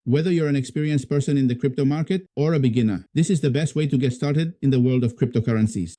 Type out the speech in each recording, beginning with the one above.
whether you're an experienced person in the crypto market or a beginner. This is the best way to get started in the world of cryptocurrencies.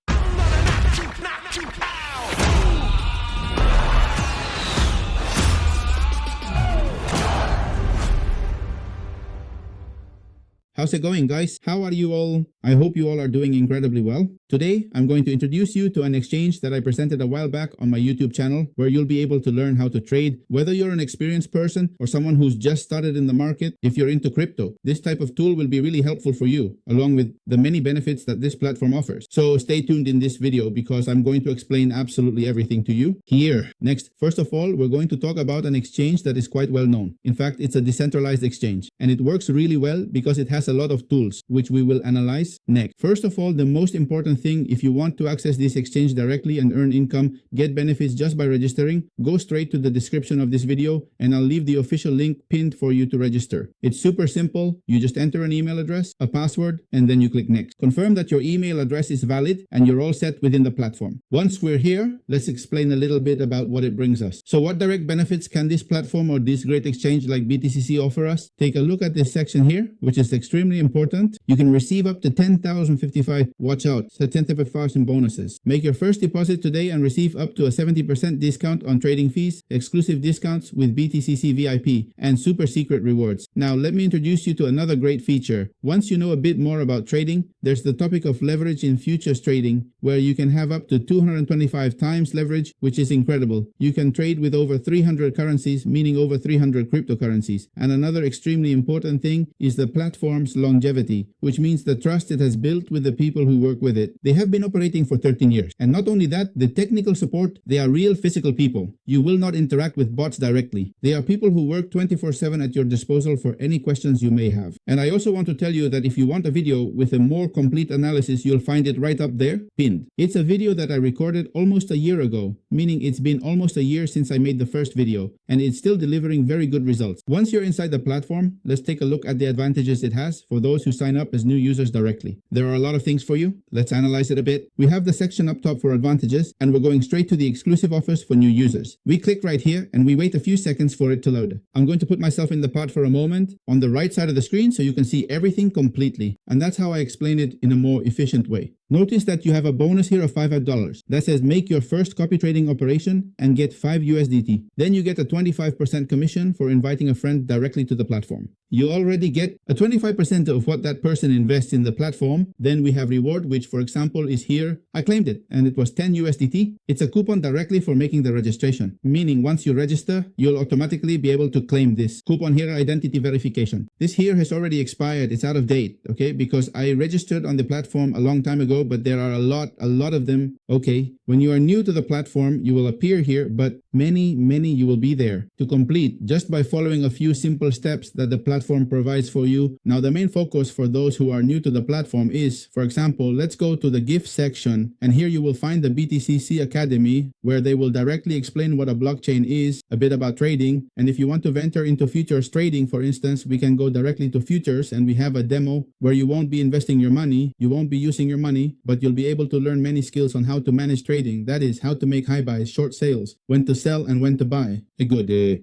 How's it going, guys? How are you all? I hope you all are doing incredibly well. Today, I'm going to introduce you to an exchange that I presented a while back on my YouTube channel, where you'll be able to learn how to trade, whether you're an experienced person or someone who's just started in the market. If you're into crypto, this type of tool will be really helpful for you, along with the many benefits that this platform offers. So stay tuned in this video because I'm going to explain absolutely everything to you here. Next, first of all, we're going to talk about an exchange that is quite well known. In fact, it's a decentralized exchange, and it works really well because it has a lot of tools, which we will analyze next. First of all, the most important thing, if you want to access this exchange directly and earn income, get benefits just by registering, go straight to the description of this video and I'll leave the official link pinned for you to register. It's super simple. You just enter an email address, a password, and then you click next. Confirm that your email address is valid and you're all set within the platform. Once we're here, let's explain a little bit about what it brings us. So what direct benefits can this platform or this great exchange like BTCC offer us? Take a look at this section here, which is extremely important. You can receive up to 10,055, watch out, certificates and bonuses. Make your first deposit today and receive up to a 70% discount on trading fees, exclusive discounts with BTCC VIP, and super secret rewards. Now let me introduce you to another great feature. Once you know a bit more about trading, there's the topic of leverage in futures trading, where you can have up to 225 times leverage, which is incredible. You can trade with over 300 currencies, meaning over 300 cryptocurrencies. And another extremely important thing is the platform's longevity, which means the trust it has built with the people who work with it. They have been operating for 13 years. And not only that, the technical support, they are real physical people. You will not interact with bots directly. They are people who work 24/7 at your disposal for any questions you may have. And I also want to tell you that if you want a video with a more complete analysis, you'll find it right up there, pinned. It's a video that I recorded almost a year ago, meaning it's been almost a year since I made the first video, and it's still delivering very good results. Once you're inside the platform, let's take a look at the advantages it has for those who sign up as new users directly. There are a lot of things for you. Let's analyze it a bit. We have the section up top for advantages, and we're going straight to the exclusive offers for new users. We click right here and we wait a few seconds for it to load. I'm going to put myself in the pod for a moment on the right side of the screen so you can see everything completely. And that's how I explain it in a more efficient way. Notice that you have a bonus here of $5 that says make your first copy trading operation and get 5 USDT. Then you get a 25% commission for inviting a friend directly to the platform. You already get a 25% of what that person invests in the platform. Then we have reward, which for example is here. I claimed it and it was 10 USDT. It's a coupon directly for making the registration, meaning once you register, you'll automatically be able to claim this coupon here, identity verification. This here has already expired. It's out of date, okay? Because I registered on the platform a long time ago, but there are a lot of them. Okay, when you are new to the platform, you will appear here, but many you will be there to complete just by following a few simple steps that the platform provides for you. Now, the main focus for those who are new to the platform is, for example, let's go to the gift section, and here you will find the BTCC Academy, where they will directly explain what a blockchain is, a bit about trading, and if you want to venture into futures trading, for instance, we can go directly to futures, and we have a demo where you won't be investing your money, you won't be using your money, but you'll be able to learn many skills on how to manage trading. That is, how to make high buys, short sales, when to sell and when to buy.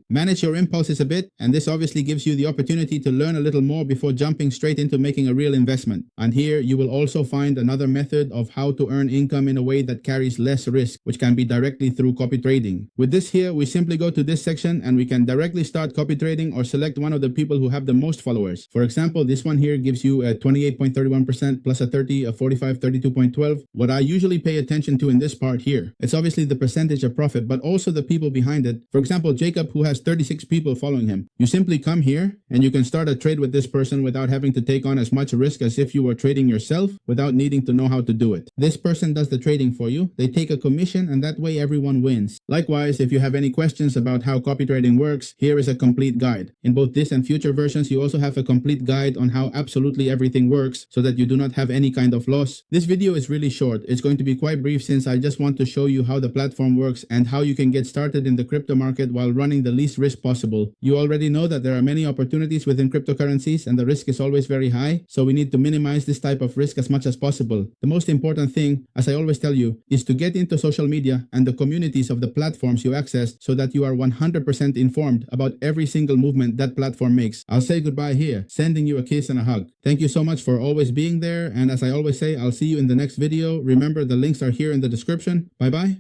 Manage your impulses a bit, and this obviously gives you the opportunity to learn a little more before jumping straight into making a real investment. And here you will also find another method of how to earn income in a way that carries less risk, which can be directly through copy trading. With this here, we simply go to this section and we can directly start copy trading or select one of the people who have the most followers. For example, this one here gives you a 28.31% plus a 30, a 45, 32.12. What I usually pay attention to in this part here, it's obviously the percentage of profit, but also the people behind it. For example, Jacob, who has 36 people following him. You simply come here and you can start a trade with this person without having to take on as much risk as if you were trading yourself without needing to know how to do it. This person does the trading for you. They take a commission and that way everyone wins. Likewise, if you have any questions about how copy trading works, here is a complete guide. In both this and future versions, you also have a complete guide on how absolutely everything works so that you do not have any kind of loss. This video is really short. It's going to be quite brief since I just want to show you how the platform works and how you can get started started in the crypto market while running the least risk possible. You already know that there are many opportunities within cryptocurrencies and the risk is always very high, so we need to minimize this type of risk as much as possible. The most important thing, as I always tell you, is to get into social media and the communities of the platforms you access so that you are 100% informed about every single movement that platform makes. I'll say goodbye here, sending you a kiss and a hug. Thank you so much for always being there, and as I always say, I'll see you in the next video. Remember, the links are here in the description. Bye bye.